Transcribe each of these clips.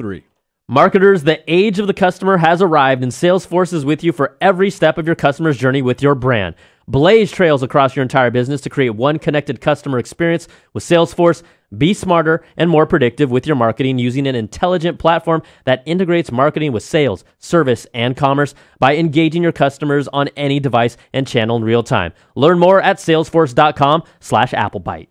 3. Marketers, the age of the customer has arrived, and Salesforce is with you for every step of your customer's journey with your brand. Blaze trails across your entire business to create one connected customer experience with Salesforce. Be smarter and more predictive with your marketing using an intelligent platform that integrates marketing with sales, service, and commerce by engaging your customers on any device and channel in real time. Learn more at salesforce.com/AppleByte.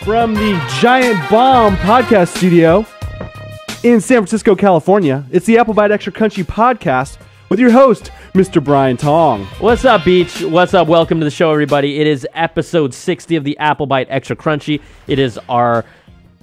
From the Giant Bomb podcast studio in San Francisco, California, it's the Apple Byte Extra Crunchy podcast with your host, Mr. Brian Tong. What's up, Beach? What's up? Welcome to the show, everybody. It is episode 60 of the Apple Byte Extra Crunchy. It is our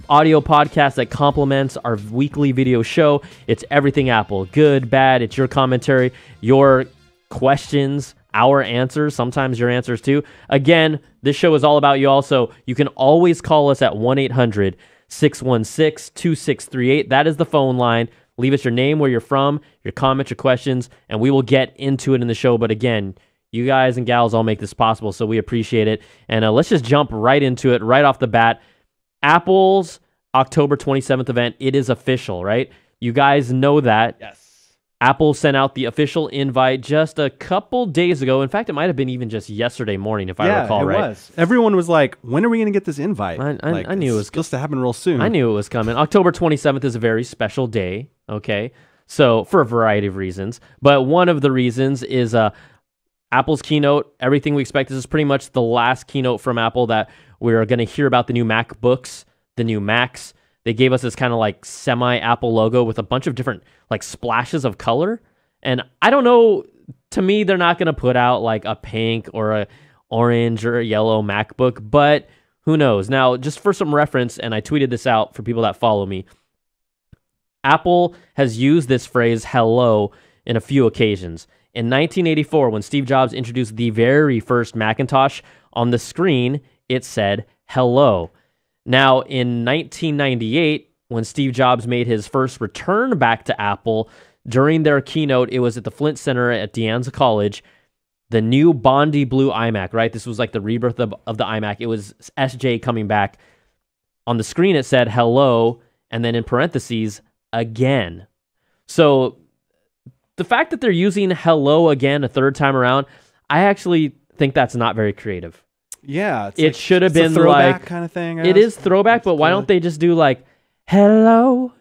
audio podcast that complements our weekly video show. It's everything Apple, good, bad. It's your commentary, your questions, our answers, sometimes your answers too. Again, this show is all about you also. You can always call us at 1-800-616-2638. That is the phone line. Leave us your name, where you're from, your comments, your questions, and we will get into it in the show. But again, you guys and gals all make this possible, so we appreciate it. And let's just jump right into it, right off the bat. Apple's October 27th event, it is official, right? You guys know that. Yes. Apple sent out the official invite just a couple days ago. In fact, it might have been even just yesterday morning, if I recall right. Yeah, it was. Everyone was like, when are we going to get this invite? I knew it was supposed to happen real soon. I knew it was coming. October 27th is a very special day, okay? So, for a variety of reasons. But one of the reasons is Apple's keynote. Everything we expect. This is pretty much the last keynote from Apple that we're going to hear about the new MacBooks, the new Macs. They gave us this kind of like semi-Apple logo with a bunch of different like splashes of color. And I don't know, to me, they're not going to put out like a pink or a orange or a yellow MacBook, but who knows? Now, just for some reference, and I tweeted this out for people that follow me, Apple has used this phrase hello in a few occasions. In 1984, when Steve Jobs introduced the very first Macintosh, on the screen, it said hello. Now, in 1998, when Steve Jobs made his first return back to Apple, during their keynote, it was at the Flint Center at De Anza College, the new Bondi Blue iMac, right? This was like the rebirth of the iMac. It was SJ coming back. On the screen, it said hello, and then in parentheses, again. So the fact that they're using hello again a third time around, I actually think that's not very creative. Yeah, it should have been a throwback like kind of thing. It is throwback, but why don't they just do like, "Hello,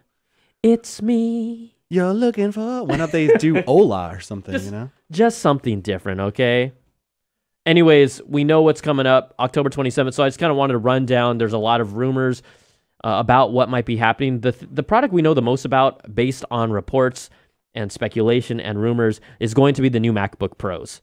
it's me. You're looking for." Why don't they do "Hola" or something? Just something different, okay? Anyways, we know what's coming up October 27th, so I just kind of wanted to run down. There's a lot of rumors about what might be happening. The product we know the most about, based on reports and speculation and rumors, is going to be the new MacBook Pros.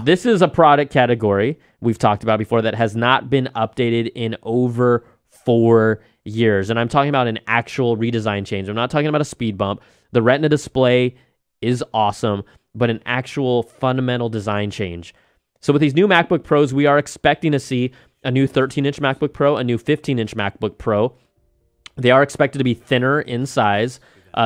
This is a product category we've talked about before that has not been updated in over 4 years. And I'm talking about an actual redesign change. I'm not talking about a speed bump. The Retina display is awesome, but an actual fundamental design change. So with these new MacBook Pros, we are expecting to see a new 13-inch MacBook Pro, a new 15-inch MacBook Pro. They are expected to be thinner in size.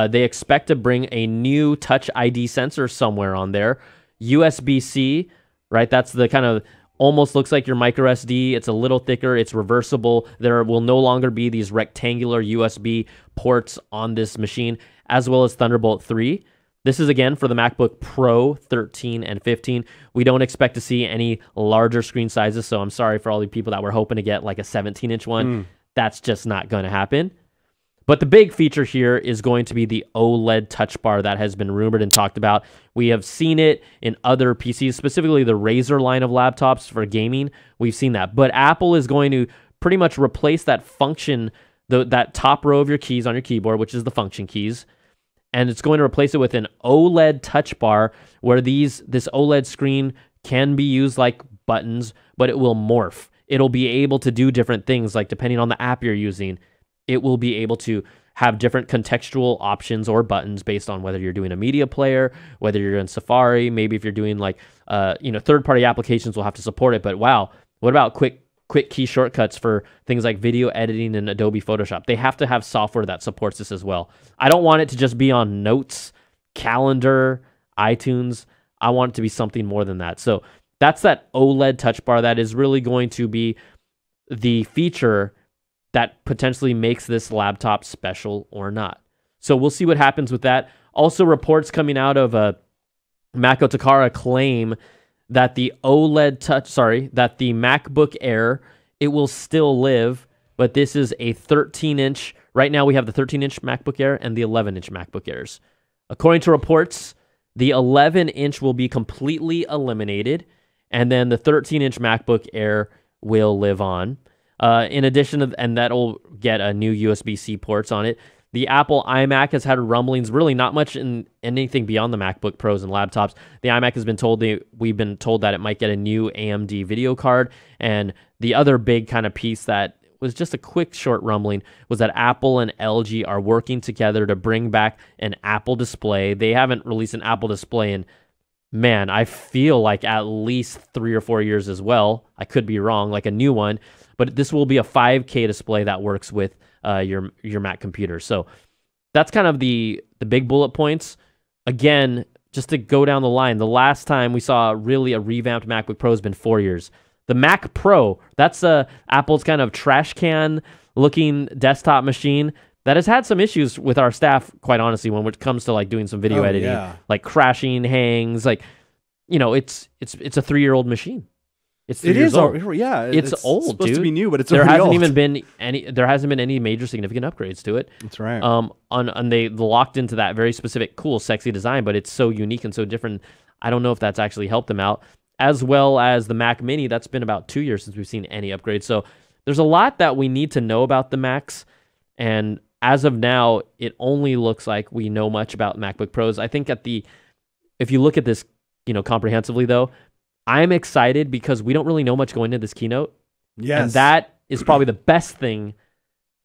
They expect to bring a new Touch ID sensor somewhere on there. USB-C, right? That's the kind of almost looks like your micro SD. It's a little thicker. It's reversible. There will no longer be these rectangular USB ports on this machine, as well as Thunderbolt 3. This is, again, for the MacBook Pro 13 and 15. We don't expect to see any larger screen sizes, so I'm sorry for all the people that were hoping to get like a 17-inch one. That's just not going to happen. But the big feature here is going to be the OLED touch bar that has been rumored and talked about. We have seen it in other PCs, specifically the Razer line of laptops for gaming. We've seen that. But Apple is going to pretty much replace that function, that top row of your keys on your keyboard, which is the function keys. And it's going to replace it with an OLED touch bar where this OLED screen can be used like buttons, but it will morph. It'll be able to do different things, like depending on the app you're using. It will be able to have different contextual options or buttons based on whether you're doing a media player, whether you're in Safari, maybe if you're doing like, third-party applications will have to support it. But wow, what about quick key shortcuts for things like video editing and Adobe Photoshop? They have to have software that supports this as well. I don't want it to just be on Notes, Calendar, iTunes. I want it to be something more than that. So That's that OLED touch bar that is really going to be the feature that potentially makes this laptop special or not. So we'll see what happens with that. Also, reports coming out of Mako Takara claim that the that the MacBook Air, it will still live, but this is a 13-inch. Right now we have the 13-inch MacBook Air and the 11-inch MacBook Airs. According to reports, the 11-inch will be completely eliminated, and then the 13-inch MacBook Air will live on. In addition, and that'll get a new USB-C ports on it. The Apple iMac has had rumblings, really not much in anything beyond the MacBook Pros and laptops. The iMac has been told, we've been told that it might get a new AMD video card. And the other big kind of piece that was just a quick short rumbling was that Apple and LG are working together to bring back an Apple display. They haven't released an Apple display in, man, I feel like at least 3 or 4 years as well. I could be wrong, like a new one. But this will be a 5K display that works with your Mac computer. So that's kind of the big bullet points. Again, just to go down the line, the last time we saw really a revamped MacBook Pro has been 4 years. The Mac Pro, that's Apple's kind of trash can looking desktop machine that has had some issues with our staff, quite honestly, when it comes to like doing some video editing, like crashing, hangs, like, you know, it's a 3-year-old machine. It's 3 years old. Yeah, it's old, supposed dude. to be new, but it's there already hasn't old. even been any major significant upgrades to it. That's right. On they locked into that very specific, cool, sexy design, but it's so unique and so different. I don't know if that's actually helped them out. As well as the Mac Mini, that's been about 2 years since we've seen any upgrades. So there's a lot that we need to know about the Macs, and as of now, it only looks like we know much about MacBook Pros. I think if you look at this, comprehensively though, I'm excited because we don't really know much going into this keynote. Yes. And that is probably the best thing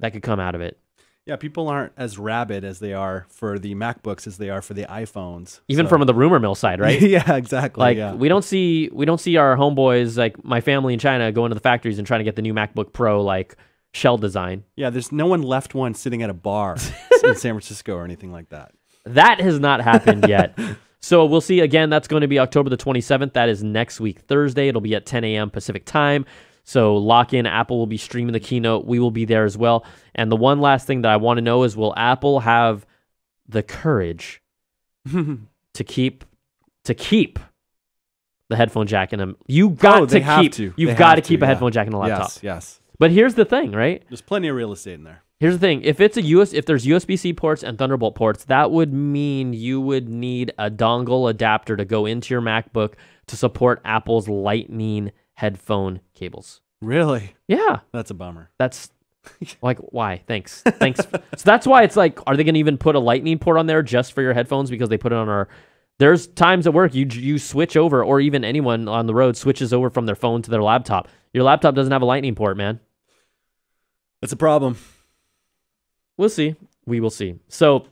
that could come out of it. Yeah, people aren't as rabid as they are for the MacBooks as they are for the iPhones. Even from the rumor mill side, right? Yeah, exactly. Like we don't see our homeboys, like my family in China, going to the factories and trying to get the new MacBook Pro like shell design. Yeah, there's no one left one sitting at a bar in San Francisco or anything like that. That has not happened yet. So we'll see. Again, that's going to be October the 27th. That is next week, Thursday. It'll be at 10 a.m. Pacific time. So lock in. Apple will be streaming the keynote. We will be there as well. And the one last thing that I want to know is, will Apple have the courage to keep the headphone jack in them? You've got to keep a headphone jack in a laptop. Yes. But here's the thing, right? There's plenty of real estate in there. Here's the thing. If there's USB-C ports and Thunderbolt ports, that would mean you would need a dongle adapter to go into your MacBook to support Apple's Lightning headphone cables. Really? Yeah. That's a bummer. That's like, why? Thanks. So that's why it's like, are they going to even put a Lightning port on there just for your headphones? Because they put it on there's times at work you switch over, or even anyone on the road switches over from their phone to their laptop. Your laptop doesn't have a Lightning port, man. That's a problem. We'll see. We will see. So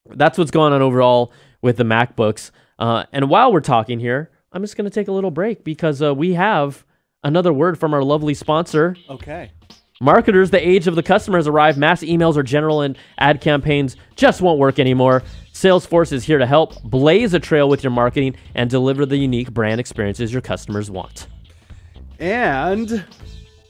that's what's going on overall with the MacBooks. And while we're talking here, I'm just going to take a little break because we have another word from our lovely sponsor. Okay. Marketers, the age of the customer has arrived. Mass emails or general and ad campaigns just won't work anymore. Salesforce is here to help blaze a trail with your marketing and deliver the unique brand experiences your customers want. And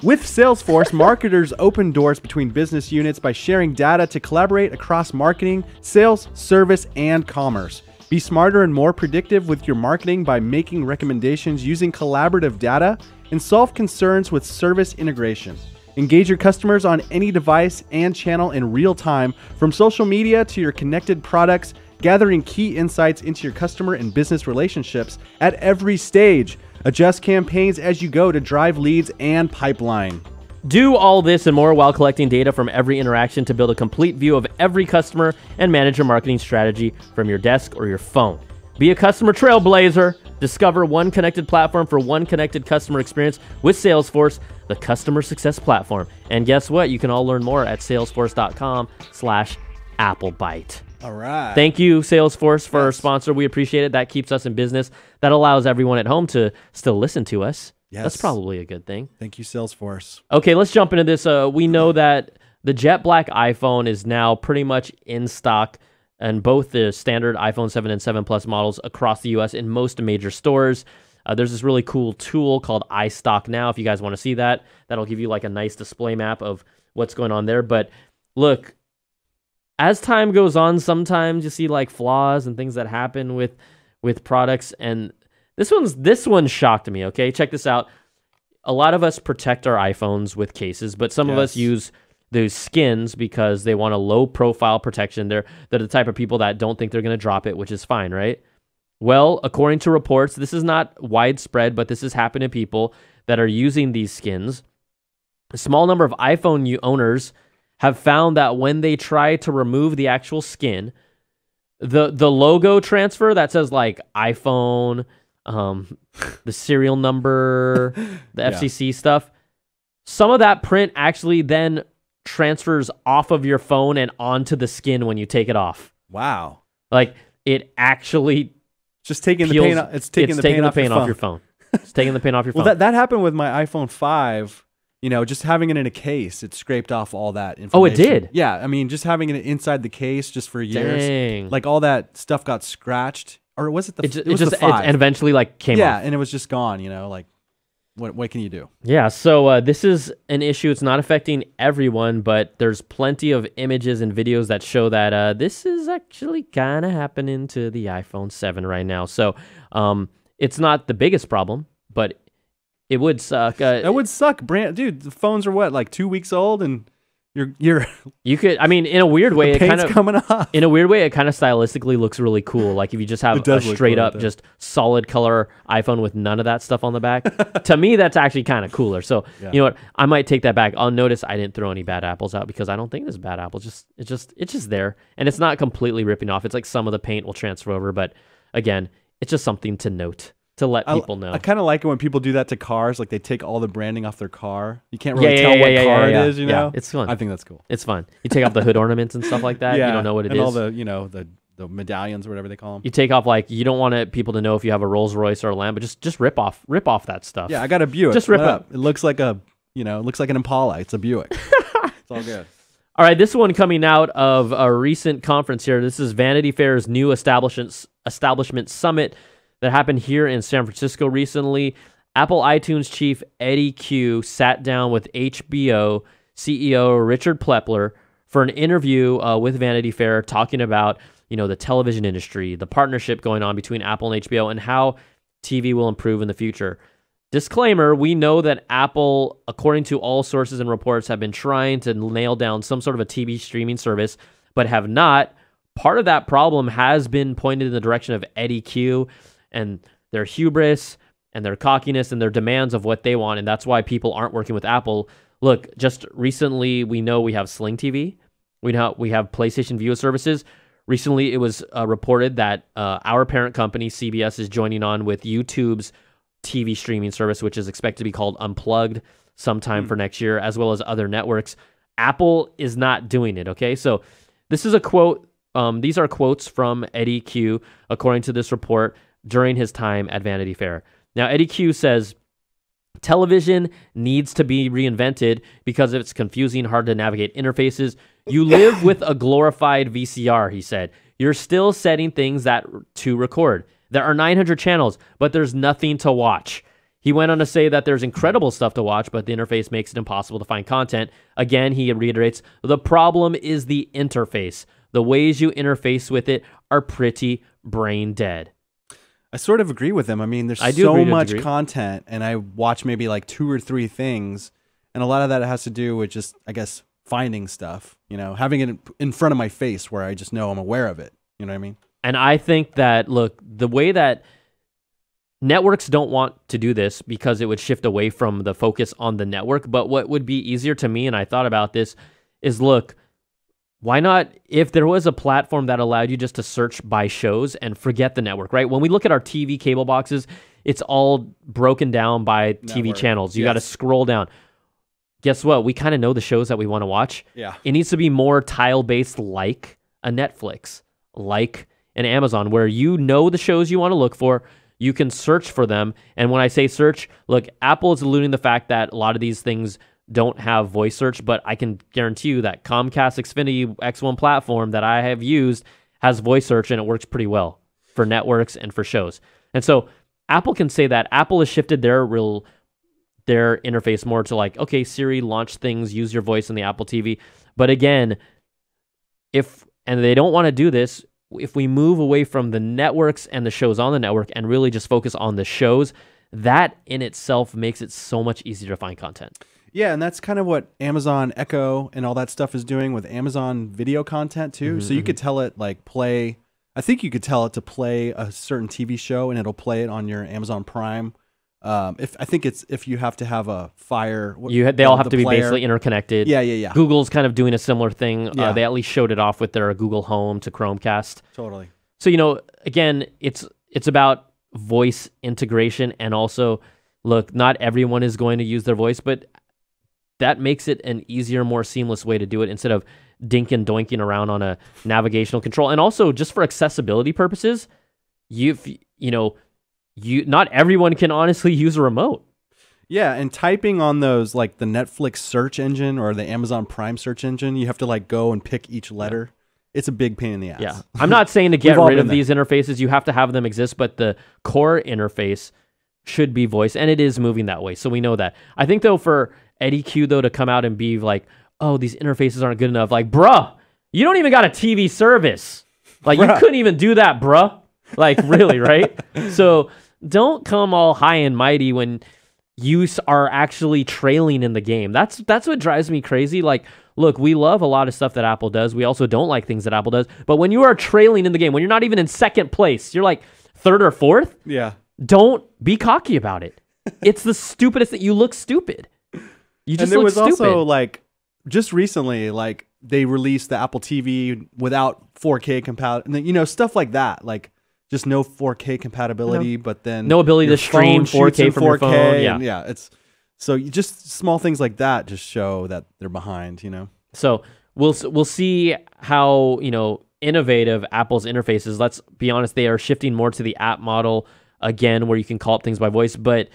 with Salesforce, marketers open doors between business units by sharing data to collaborate across marketing, sales, service, and commerce. Be smarter and more predictive with your marketing by making recommendations using collaborative data, and solve concerns with service integration. Engage your customers on any device and channel in real time, from social media to your connected products, gathering key insights into your customer and business relationships at every stage. Adjust campaigns as you go to drive leads and pipeline. Do all this and more while collecting data from every interaction to build a complete view of every customer and manage your marketing strategy from your desk or your phone. Be a customer trailblazer. Discover one connected platform for one connected customer experience with Salesforce, the customer success platform. And guess what? You can all learn more at salesforce.com/AppleByte. All right. Thank you, Salesforce, for our sponsor. We appreciate it. That keeps us in business. That allows everyone at home to still listen to us. Yes. That's probably a good thing. Thank you, Salesforce. Okay, let's jump into this. We know that the jet black iPhone is now pretty much in stock in both the standard iPhone 7 and 7 Plus models across the U.S. in most major stores. There's this really cool tool called iStock Now. If you guys want to see that, that'll give you like a nice display map of what's going on there. But look, as time goes on, sometimes you see like flaws and things that happen with products, and this one shocked me. Okay, check this out. A lot of us protect our iPhones with cases, but some of us use those skins because they want a low profile protection. They're the type of people that don't think they're going to drop it, which is fine, right? Well, according to reports, this is not widespread, but this has happened to people that are using these skins. A small number of iPhone owners have found that when they try to remove the actual skin, the logo transfer that says like iPhone, the serial number, the FCC stuff, some of that print actually then transfers off of your phone and onto the skin when you take it off. Wow. Like it actually just taking the paint off. It's taking the paint off your phone. It's taking the paint off your phone. Well, that happened with my iPhone 5. You know, just having it in a case, it scraped off all that information. Oh, it did? Yeah, I mean, just having it inside the case just for years. Dang. Like all that stuff got scratched. Or was it the it was the 5? And eventually like came off. Yeah, and it was just gone, you know, like what can you do? Yeah, so this is an issue. It's not affecting everyone, but there's plenty of images and videos that show that this is actually kind of happening to the iPhone 7 right now. So it's not the biggest problem, but it would suck. That would suck, dude. The phones are what, like 2 weeks old, and you could. I mean, in a weird way, it kind of coming off. In a weird way, it kind of stylistically looks really cool. Like if you just have a straight up, just solid color iPhone with none of that stuff on the back. To me, that's actually kind of cooler. So you know what? I might take that back. I'll notice I didn't throw any bad apples out because I don't think there's bad apples. It's just there, and it's not completely ripping off. It's like some of the paint will transfer over, but again, it's just something to note. To let people know. I kind of like it when people do that to cars. Like they take all the branding off their car. You can't really tell what car it is, you know? Yeah, it's fun. I think that's cool. It's fun. You take off the hood ornaments and stuff like that. You don't know what it is. And all the, the medallions or whatever they call them. You take off, like, you don't want people to know if you have a Rolls Royce or a Lambo. Just rip off that stuff. Yeah, I got a Buick. Just rip it up. It looks like it looks like an Impala. It's a Buick. It's all good. All right, this one coming out of a recent conference here. This is Vanity Fair's new establishment summit that happened here in San Francisco recently. Apple iTunes chief Eddy Cue sat down with HBO CEO Richard Plepler for an interview with Vanity Fair talking about, the television industry, the partnership going on between Apple and HBO, and how TV will improve in the future. Disclaimer, we know that Apple, according to all sources and reports, have been trying to nail down some sort of a TV streaming service, but have not. Part of that problem has been pointed in the direction of Eddy Cue and their hubris and their cockiness and their demands of what they want, and that's why people aren't working with Apple. Look, just recently, we know we have Sling TV. We have PlayStation View services. Recently, it was reported that our parent company, CBS, is joining on with YouTube's TV streaming service, which is expected to be called Unplugged sometime for next year, as well as other networks. Apple is not doing it, okay? So this is a quote. These are quotes from Eddy Cue, according to this report, during his time at Vanity Fair. Now, Eddy Cue says, television needs to be reinvented because of its confusing, hard to navigate interfaces. You live with a glorified VCR, he said. You're still setting things to record. There are 900 channels, but there's nothing to watch. He went on to say that there's incredible stuff to watch, but the interface makes it impossible to find content. Again, he reiterates, the problem is the interface. The ways you interface with it are pretty brain dead. I sort of agree with him. I mean, there's so much content, and I watch maybe like 2 or 3 things, and a lot of that has to do with just, I guess, finding stuff, having it in front of my face where I just know I'm aware of it. You know what I mean? And I think that, look, the way that networks don't want to do this because it would shift away from the focus on the network, but what would be easier to me, and I thought about this, is look, why not, if there was a platform that allowed you just to search by shows and forget the network, right? When we look at our TV cable boxes, it's all broken down by TV channels. You got to scroll down. Guess what? We kind of know the shows that we want to watch. Yeah. It needs to be more tile-based, like a Netflix, like an Amazon, where you know the shows you want to look for. You can search for them. And when I say search, look, Apple is alluding to the fact that a lot of these things don't have voice search, but I can guarantee you that Comcast Xfinity X1 platform that I have used has voice search, and it works pretty well for networks and for shows. And so Apple can say that. Apple has shifted their interface more to like, okay, Siri, launch things, use your voice in the Apple TV. But again, and they don't want to do this, if we move away from the networks and the shows on the network and really just focus on the shows, that in itself makes it so much easier to find content. Yeah, and that's kind of what Amazon Echo and all that stuff is doing with Amazon video content too. So you could tell it like play, I think you could tell it to play a certain TV show and it'll play it on your Amazon Prime. If you have to have a Fire, they all have to be basically interconnected. Yeah. Google's kind of doing a similar thing. Yeah. They at least showed it off with their Google Home to Chromecast. Totally. So again, it's about voice integration, and also, look, not everyone is going to use their voice, but that makes it an easier, more seamless way to do it instead of dinking doinking around on a navigational control. And also, just for accessibility purposes, not everyone can honestly use a remote. Yeah, and typing on those, like the Netflix search engine or the Amazon Prime search engine, you have to like go and pick each letter. It's a big pain in the ass. Yeah, I'm not saying to get rid of these interfaces. You have to have them exist, but the core interface should be voice, and it is moving that way. So we know that. I think though, for Eddy Cue though to come out and be like, "Oh, these interfaces aren't good enough," like, bruh, you don't even got a TV service. Like, you couldn't even do that, bruh. Like, really, right? So don't come all high and mighty when you are actually trailing in the game. That's what drives me crazy. Like, look, we love a lot of stuff that Apple does. We also don't like things that Apple does. But when you are trailing in the game, when you're not even in second place, you're like third or fourth. Yeah. Don't be cocky about it. It's the stupidest that you look stupid. You just and there look was stupid. Also like just recently, like they released the Apple TV without 4K compatibility, stuff like that. Like just no 4K compatibility, but then no ability to stream 4K from your phone. Yeah, it's so just small things like that just show that they're behind. So we'll see how innovative Apple's interface is. Let's be honest, they are shifting more to the app model again, where you can call up things by voice. But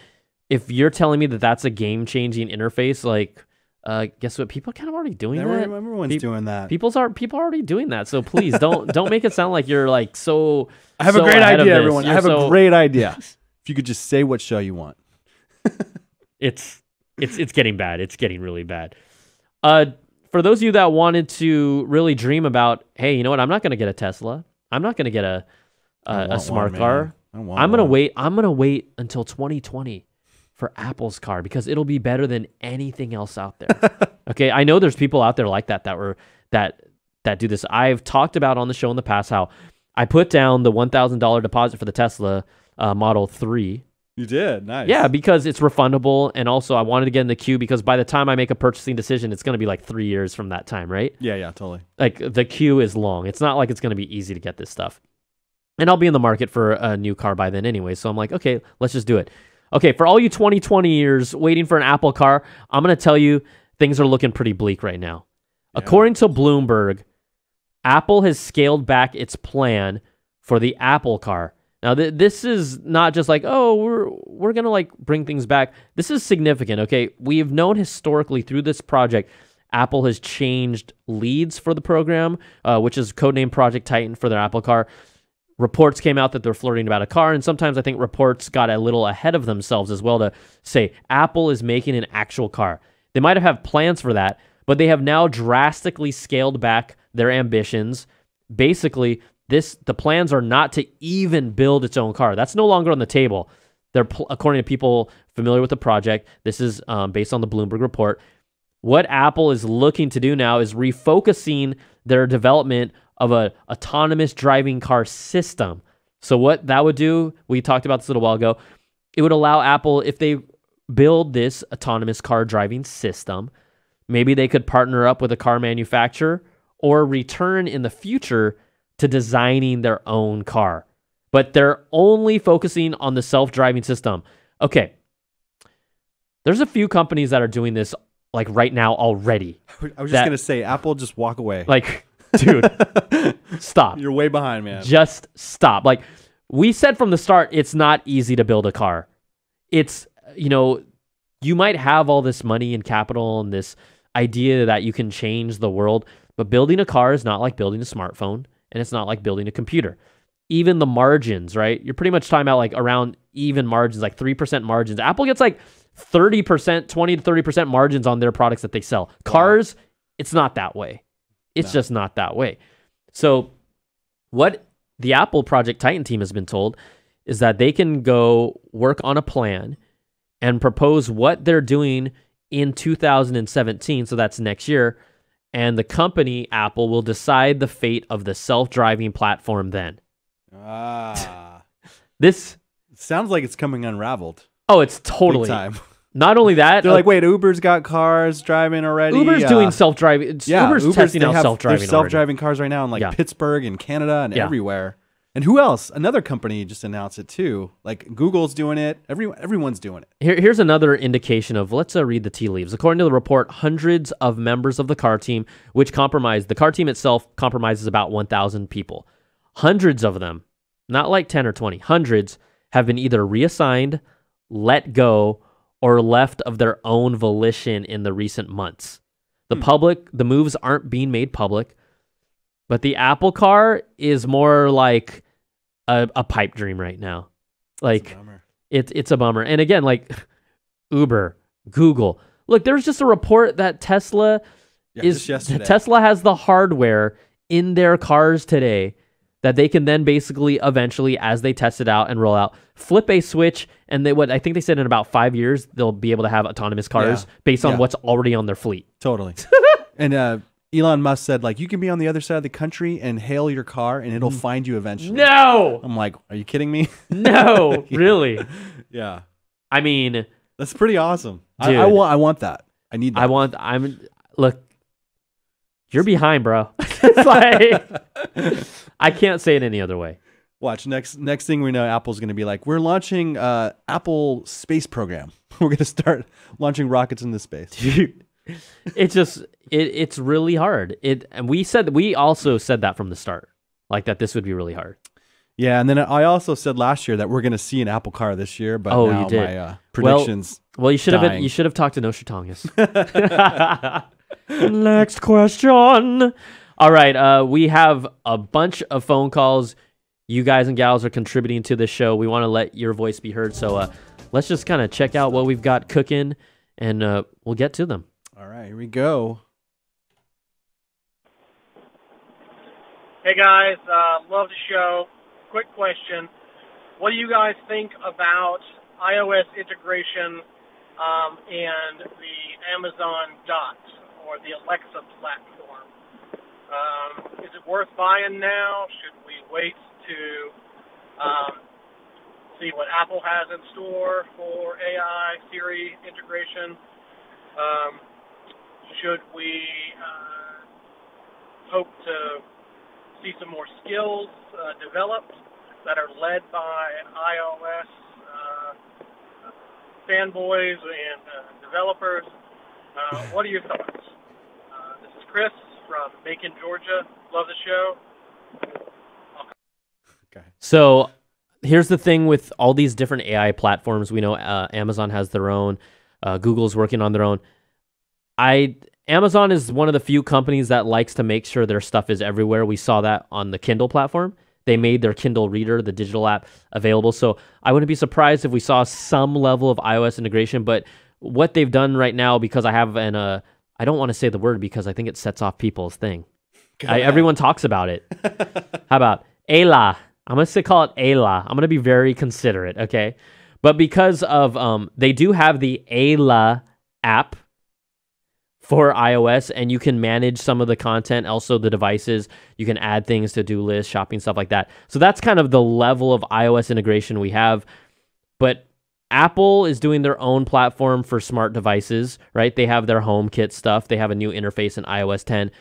if you're telling me that that's a game-changing interface, like, guess what? People are kind of already doing that. Everyone's doing that. People are already doing that. So please don't make it sound like you're like so. I have so a great idea, everyone. You're I have a great idea. If you could just say what show you want. It's getting bad. It's getting really bad. For those of you that wanted to really dream about, hey, you know what? I'm not going to get a Tesla. I'm not going to get a smart car. I'm gonna wait. I'm gonna wait until 2020 for Apple's car because it'll be better than anything else out there. Okay, I know there's people out there like that that do this. I've talked about on the show in the past how I put down the $1,000 deposit for the Tesla Model 3. You did? Nice. Yeah, because it's refundable, and also I wanted to get in the queue because by the time I make a purchasing decision, it's going to be like 3 years from that time, right? Yeah, totally. Like the queue is long. It's not like it's going to be easy to get this stuff. And I'll be in the market for a new car by then anyway, so I'm like, okay, let's just do it. Okay, for all you 2020 years waiting for an Apple car, I'm going to tell you things are looking pretty bleak right now. Yeah. According to Bloomberg, Apple has scaled back its plan for the Apple car. Now, this is not just like, oh, we're going to like bring things back. This is significant, okay? We've known historically through this project, Apple has changed leads for the program, which is codenamed Project Titan for their Apple car. Reports came out that they're flirting about a car, and sometimes I think reports got a little ahead of themselves as well to say Apple is making an actual car. They might have had plans for that, but they have now drastically scaled back their ambitions. Basically, the plans are not to even build its own car. That's no longer on the table. According to people familiar with the project, this is based on the Bloomberg report. What Apple is looking to do now is refocusing their development of an autonomous driving car system. So what that would do, we talked about this a little while ago, it would allow Apple, if they build this autonomous car driving system, maybe they could partner up with a car manufacturer or return in the future to designing their own car. But they're only focusing on the self-driving system. Okay, there's a few companies that are doing this like right now already. I was just going to say, Apple, just walk away. Like, dude, stop. You're way behind, man. Just stop. Like we said from the start, it's not easy to build a car. It's, you might have all this money and capital and this idea that you can change the world, but building a car is not like building a smartphone, and it's not like building a computer. Even the margins, right? You're pretty much talking about like around even margins, like 3% margins. Apple gets like 30%, 20 to 30% margins on their products that they sell. Cars, it's not that way. It's just not that way. So what the Apple Project Titan team has been told is that they can go work on a plan and propose what they're doing in 2017, so that's next year, and the company, Apple, will decide the fate of the self-driving platform then. This sounds like it's coming unraveled. Oh, it's totally. Big time. Not only that, they're like, wait, Uber's got cars driving already. Uber's doing self-driving. Yeah, Uber's testing out self-driving. There's self-driving cars right now in Pittsburgh and Canada and everywhere. And who else? Another company just announced it too. Like Google's doing it. Everyone's doing it. Here's another indication of, let's read the tea leaves. According to the report, hundreds of members of the car team, the car team itself compromises about 1,000 people. Hundreds of them, not like 10 or 20, hundreds have been either reassigned, let go, or left of their own volition in the recent months. The moves aren't being made public, but the Apple car is more like a pipe dream right now. Like it's a bummer. And again, like Uber, Google. Look, there was just a report that Tesla has the hardware in their cars today that they can then basically eventually, as they test it out and roll out, flip a switch, and I think they said in about 5 years they'll be able to have autonomous cars based on what's already on their fleet. Totally. And Elon Musk said, like, you can be on the other side of the country and hail your car and it'll find you eventually. No! I'm like, are you kidding me? No, really? Yeah. I mean, that's pretty awesome. Dude, I want that. I need that. Look, you're behind, bro. It's like, I can't say it any other way. Watch, next thing we know, Apple's going to be like, we're launching Apple space program. We're going to start launching rockets into space. Dude. It's really hard. And we also said that from the start, like that this would be really hard. Yeah, and then I also said last year that we're going to see an Apple car this year, but now you did. My predictions. Well, you should have talked to Nostradamus. Next question. All right, we have a bunch of phone calls. You guys and gals are contributing to this show. We want to let your voice be heard, so let's just kind of check out what we've got cooking, and we'll get to them. All right, here we go. Hey guys, love the show. Quick question. What do you guys think about iOS integration and the Amazon Dot or the Alexa platform? Is it worth buying now? Should we wait to see what Apple has in store for AI Siri integration? Should we hope to see some more skills developed that are led by iOS fanboys and developers? What are your thoughts? This is Chris from Macon, Georgia. Love the show. Okay. So here's the thing with all these different AI platforms. We know Amazon has their own. Google's working on their own. Amazon is one of the few companies that likes to make sure their stuff is everywhere. We saw that on the Kindle platform. They made their Kindle Reader, the digital app, available. So I wouldn't be surprised if we saw some level of iOS integration. But what they've done right now, because I have I don't want to say the word because I think it sets off people's thing. Everyone talks about it. How about Ayla? I'm going to call it Ayla. I'm going to be very considerate, okay? But because of, they do have the Ayla app for iOS, and you can manage some of the content, also the devices. You can add things, to-do lists, shopping, stuff like that. So that's kind of the level of iOS integration we have. But Apple is doing their own platform for smart devices, right? They have their HomeKit stuff. They have a new interface in iOS 10.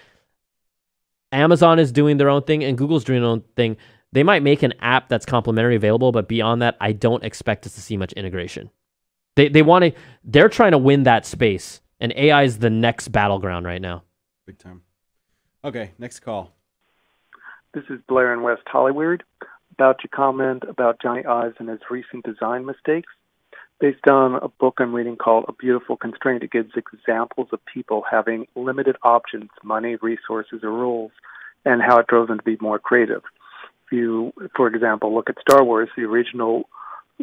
Amazon is doing their own thing, and Google's doing their own thing. They might make an app that's complementary available, but beyond that, I don't expect us to see much integration. They're trying to win that space. And AI is the next battleground right now. Big time. Okay, next call. This is Blair in West Hollywood. About your comment about Johnny Ives and his recent design mistakes. Based on a book I'm reading called A Beautiful Constraint, it gives examples of people having limited options, money, resources, or rules, and how it drove them to be more creative. If you, for example, look at Star Wars, the original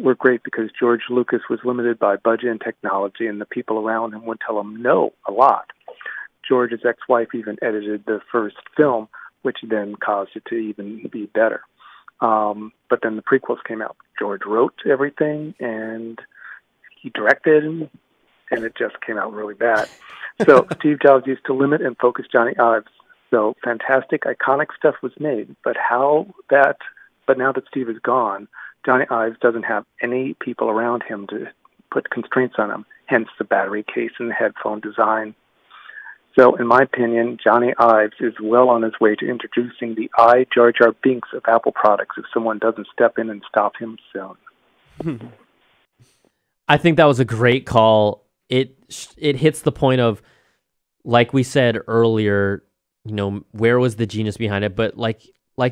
were great because George Lucas was limited by budget and technology, and the people around him would tell him no a lot. George's ex-wife even edited the first film, which then caused it to even be better. But then the prequels came out. George wrote everything, and he directed, and it just came out really bad. So Steve Jobs used to limit and focus Johnny Ives. So fantastic, iconic stuff was made. But now that Steve is gone, Johnny Ives doesn't have any people around him to put constraints on him, hence the battery case and the headphone design. So, in my opinion, Johnny Ives is well on his way to introducing the Jar Jar Binks of Apple products if someone doesn't step in and stop him soon. I think that was a great call. It hits the point of, like we said earlier, where was the genius behind it? But like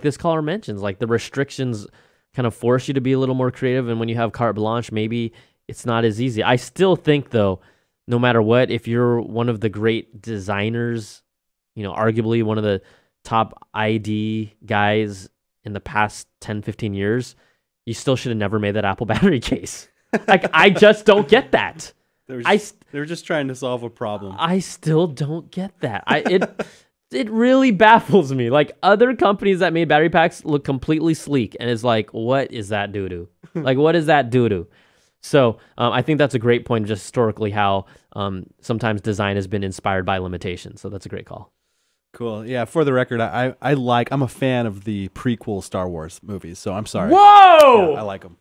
this caller mentions, like the restrictions kind of force you to be a little more creative, and when you have carte blanche, maybe it's not as easy. I still think, though, no matter what, if you're one of the great designers, arguably one of the top ID guys in the past 10, 15 years, you still should have never made that Apple battery case. Like, I just don't get that. They're just trying to solve a problem. I still don't get that. It really baffles me. Like, other companies that made battery packs look completely sleek, and it's like, what is that doo-doo? Like, what is that doo-doo? So I think that's a great point, just historically how sometimes design has been inspired by limitations. So that's a great call. Cool. Yeah, for the record, I'm a fan of the prequel Star Wars movies, so I'm sorry. Whoa! Yeah, I like them.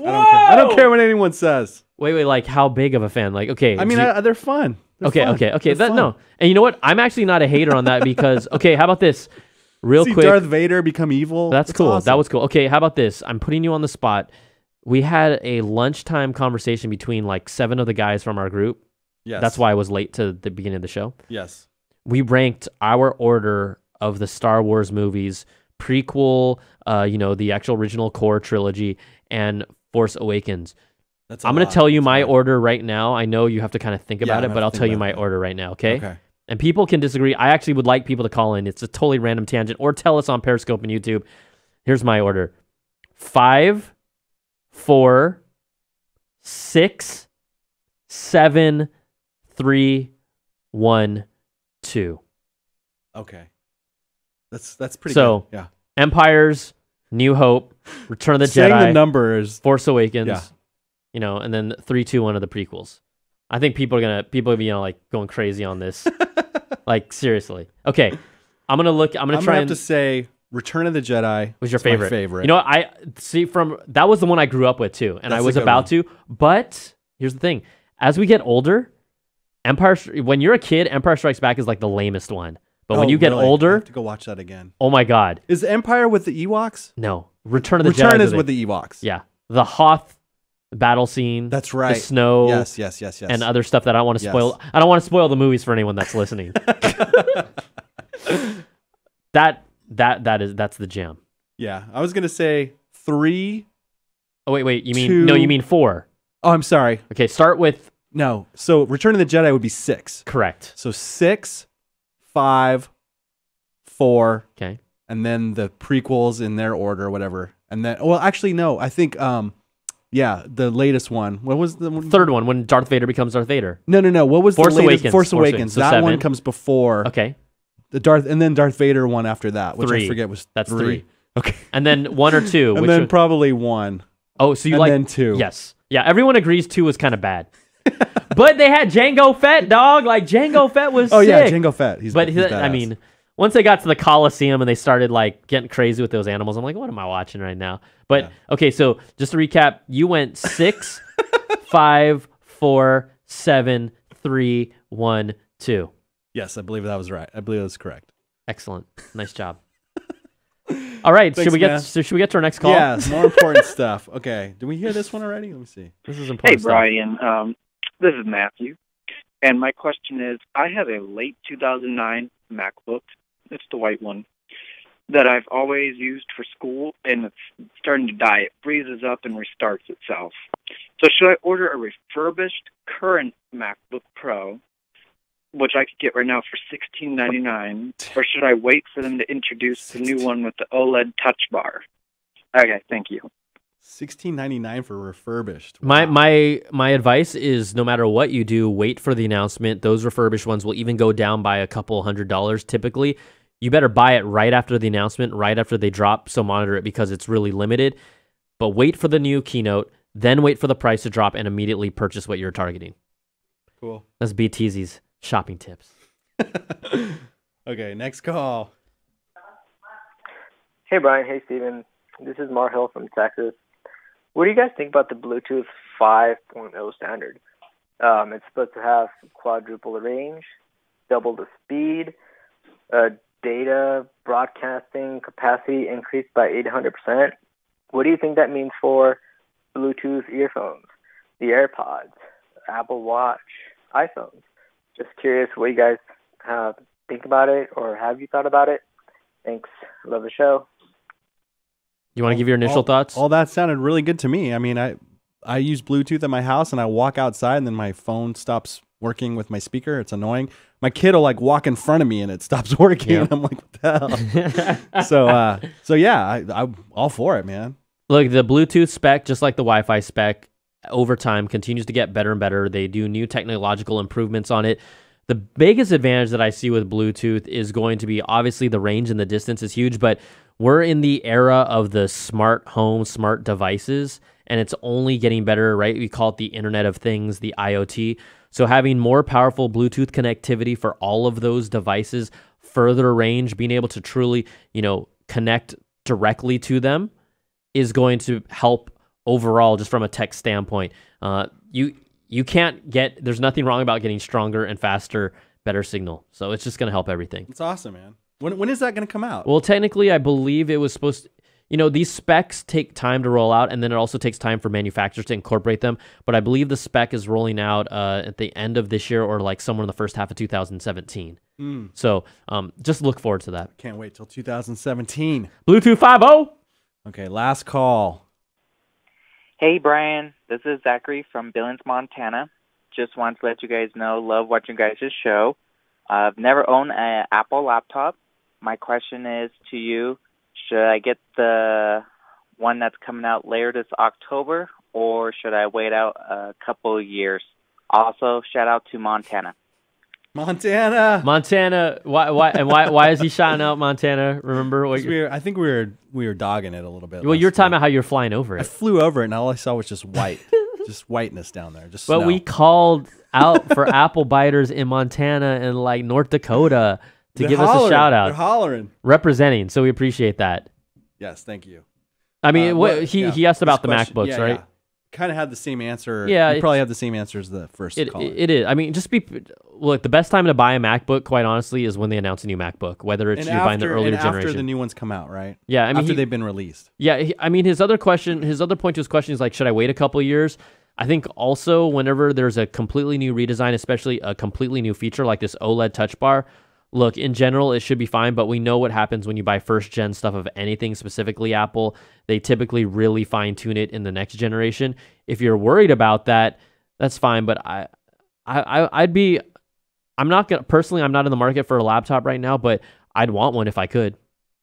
I don't care what anyone says. Wait, like how big of a fan? Like, okay. I mean, they're fun. They're okay. fun. No. And you know what? I'm actually not a hater on that because, okay, how about this? Real quick. Darth Vader become evil. That's cool. Awesome. That was cool. Okay, how about this? I'm putting you on the spot. We had a lunchtime conversation between like 7 of the guys from our group. Yes. That's why I was late to the beginning of the show. Yes. We ranked our order of the Star Wars movies, prequel, the actual original core trilogy, and Force Awakens. I'm going to tell you my order right now. I know you have to kind of think about it, but I'll tell you my order right now, okay? Okay. And people can disagree. I actually would like people to call in. It's a totally random tangent, or tell us on Periscope and YouTube. Here's my order. 5, 4, 6, 7, 3, 1, 2. Okay. That's pretty so, good. Yeah. Empires, New Hope, Return of the Saying Jedi, the numbers, Force Awakens, yeah. And then 3, 2, 1 of the prequels. I think people are like going crazy on this. Like, seriously. Okay. I'm going to try to say Return of the Jedi was your favorite. My favorite. You know what? I see that was the one I grew up with too, and I was about to. But here's the thing: as we get older, when you're a kid, Empire Strikes Back is like the lamest one. But when you get older, I have to go watch that again. Oh my God! Is Empire with the Ewoks? No, Return of the Jedi is with the Ewoks. Yeah, the Hoth battle scene. That's right. The snow. Yes. And other stuff that I don't want to spoil. I don't want to spoil the movies for anyone that's listening. That's the gem. Yeah, I was gonna say 3. Oh wait, you mean 2, no? You mean 4? Oh, I'm sorry. Okay, start with no. So Return of the Jedi would be 6. Correct. So 6, 5, 4. Okay. And then the prequels in their order, whatever. And then, well, actually, no. I think, the latest one. What was the third one when Darth Vader becomes Darth Vader? No. What was Force the latest? Awakens. Force Awakens. So that 7. one comes before. Okay. And then Darth Vader one after that, which 3. I forget was That's 3. Okay. And then 1 or 2. And then probably 1. Oh, so you and like then 2. Yes. Yeah, everyone agrees 2 was kind of bad. But they had Jango Fett, dog. Like, Jango Fett was sick. Yeah, Jango Fett. He's badass. I mean, once they got to the Coliseum and they started, like, getting crazy with those animals, I'm like, what am I watching right now? But, okay, so just to recap, you went 6, 5, 4, 7, 3, 1, 2. Yes, I believe that was right. I believe that's correct. Excellent. Nice job. All right, Thanks, should we get to our next call? Yeah, more important stuff. Okay, did we hear this one already? Let me see. This is important. Hey, Brian. This is Matthew, and my question is: I have a late 2009 MacBook. It's the white one that I've always used for school, and it's starting to die. It freezes up and restarts itself. So, should I order a refurbished current MacBook Pro, which I could get right now for $16.99, or should I wait for them to introduce the new one with the OLED Touch Bar? Okay, thank you. $16.99 for refurbished. My advice is no matter what you do, wait for the announcement. Those refurbished ones will even go down by a couple $100 typically. You better buy it right after the announcement, right after they drop, so monitor it because it's really limited. But wait for the new keynote, then wait for the price to drop and immediately purchase what you're targeting. Cool. That's BTZ's shopping tips. Okay, next call. Hey, Brian. Hey, Steven. This is Mar Hill from Texas. What do you guys think about the Bluetooth 5.0 standard? It's supposed to have quadruple the range, double the speed, data broadcasting capacity increased by 800%. What do you think that means for Bluetooth earphones, the AirPods, Apple Watch, iPhones? Just curious what you guys think about it, or have you thought about it? Thanks. Love the show. You want to give your initial thoughts? All that sounded really good to me. I mean, I use Bluetooth at my house, and I walk outside, and then my phone stops working with my speaker. It's annoying. My kid will like walk in front of me, and it stops working. Yeah. And I'm like, what the hell? So yeah, I'm all for it, man. Look, the Bluetooth spec, just like the Wi-Fi spec, over time continues to get better and better. They do new technological improvements on it. The biggest advantage that I see with Bluetooth is going to be obviously the range and the distance is huge, but we're in the era of the smart home, smart devices, and it's only getting better, right? We call it the Internet of Things, the IoT. So having more powerful Bluetooth connectivity for all of those devices, further range, being able to truly, connect directly to them is going to help overall just from a tech standpoint. You can't get, there's nothing wrong about getting stronger and faster, better signal. So it's just going to help everything. It's awesome, man. When is that going to come out? Well, technically, I believe it was supposed to, these specs take time to roll out, and then it also takes time for manufacturers to incorporate them. But I believe the spec is rolling out at the end of this year or like somewhere in the first half of 2017. So just look forward to that. Can't wait till 2017. Bluetooth 5.0. Okay, last call. Hey, Brian. This is Zachary from Billings, Montana. Just wanted to let you guys know, love watching you guys' show. I've never owned an Apple laptop. My question is to you, should I get the one that's coming out later this October, or should I wait out a couple of years? Also, shout out to Montana. Montana. Why is he shouting out Montana? Remember what I think we were dogging it a little bit. Well, you're talking about how you're flying over it. I flew over it, and all I saw was just white, just whiteness down there. Just but snow. we called out for apple biters in Montana and like North Dakota to give us a shout out. They're hollering, representing. So we appreciate that. Yes, thank you. I mean, he asked about the MacBooks, right? Yeah. Kind of had the same answer. Yeah, you probably have the same answer as the first caller. It is. I mean, look, the best time to buy a MacBook, quite honestly, is when they announce a new MacBook, whether it's buying the earlier generation. After the new ones come out, right? Yeah, I mean, after they've been released. Yeah, I mean, his other point to his question is like, should I wait a couple of years? I think also whenever there's a completely new redesign, especially a completely new feature like this OLED touch bar, look, in general, it should be fine, but we know what happens when you buy first-gen stuff of anything, specifically Apple. They typically really fine-tune it in the next generation. If you're worried about that, that's fine, but I'm not in the market for a laptop right now, but I'd want one if I could.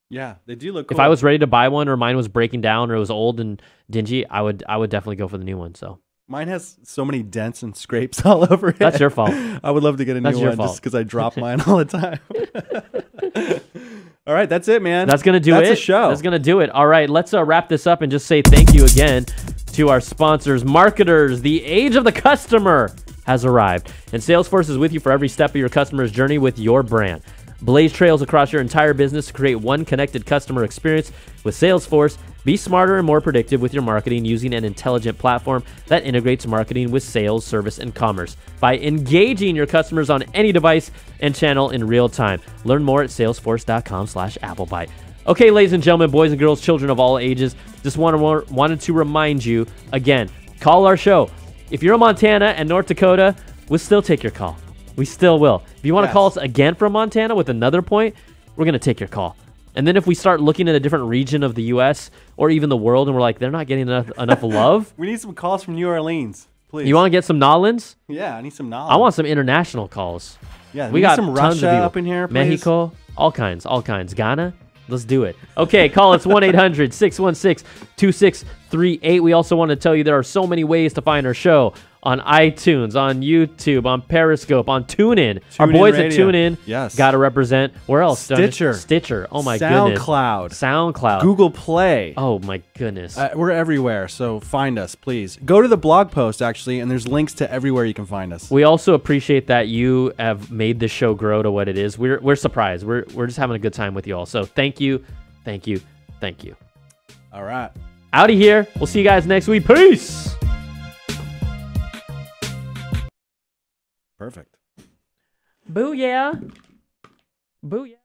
Yeah, they do look cool. If I was ready to buy one or mine was breaking down or it was old and dingy, I would definitely go for the new one, so. Mine has so many dents and scrapes all over it. That's your fault. I would love to get a new one just because I drop mine all the time. All right, that's it, man. That's going to do it. That's a show. That's going to do it. All right, let's wrap this up and just say thank you again to our sponsors. Marketers, the age of the customer has arrived, and Salesforce is with you for every step of your customer's journey with your brand. Blaze trails across your entire business to create one connected customer experience with Salesforce. Be smarter and more predictive with your marketing using an intelligent platform that integrates marketing with sales, service, and commerce by engaging your customers on any device and channel in real time. Learn more at salesforce.com/applebyte. Okay, ladies and gentlemen, boys and girls, children of all ages, just wanted to remind you again, call our show. If you're in Montana and North Dakota, we'll still take your call. We still will. If you want to call us again from Montana with another point, we're going to take your call. And then if we start looking at a different region of the U.S. or even the world and we're like, they're not getting enough love. We need some calls from New Orleans, please. You want to get some Nolans? Yeah, I need some Nolans. I want some international calls. Yeah, we got some tons Russia of people. up in here, please. Mexico, all kinds. Ghana. Let's do it. Okay, call us 1-800-616-2638. We also want to tell you there are so many ways to find our show on iTunes, on YouTube, on Periscope, on TuneIn. Our boys at TuneIn. Yes. Got to represent. Where else? Stitcher. Stitcher. Oh, my goodness. SoundCloud. Google Play. Oh, my goodness. We're everywhere, so find us, please. Go to the blog post, actually, and there's links to everywhere you can find us. We also appreciate that you have made this show grow to what it is. We're surprised. We're just having a good time with you all. So thank you, thank you, thank you. All right. Out of here. We'll see you guys next week. Peace. Perfect. Booyah. Booyah.